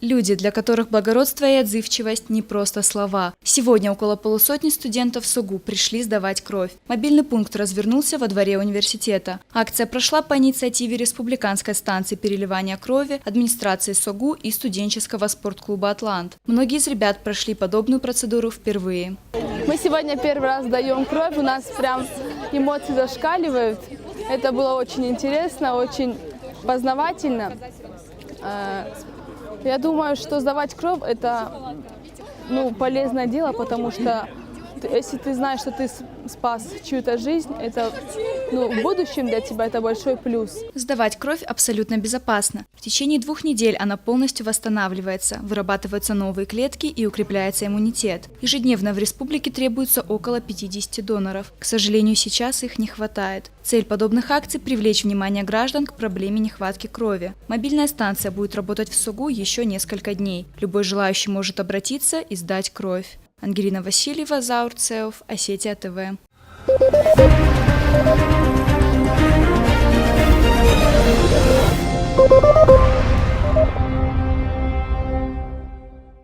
Люди, для которых благородство и отзывчивость не просто слова. Сегодня около полусотни студентов СОГУ пришли сдавать кровь. Мобильный пункт развернулся во дворе университета. Акция прошла по инициативе Республиканской станции переливания крови, администрации СОГУ и студенческого спортклуба «Атлант». Многие из ребят прошли подобную процедуру впервые. Мы сегодня первый раз даем кровь, у нас прям эмоции зашкаливают. Это было очень интересно, очень познавательно. Я думаю, что сдавать кровь – это полезное дело, потому что если ты знаешь, что ты спас чью-то жизнь, это в будущем для тебя это большой плюс. Сдавать кровь абсолютно безопасно. В течение 2 недель она полностью восстанавливается, вырабатываются новые клетки и укрепляется иммунитет. Ежедневно в республике требуется около 50 доноров. К сожалению, сейчас их не хватает. Цель подобных акций – привлечь внимание граждан к проблеме нехватки крови. Мобильная станция будет работать в СОГУ еще несколько дней. Любой желающий может обратиться и сдать кровь. Ангелина Васильева, Заур Цеов, Осетия ТВ.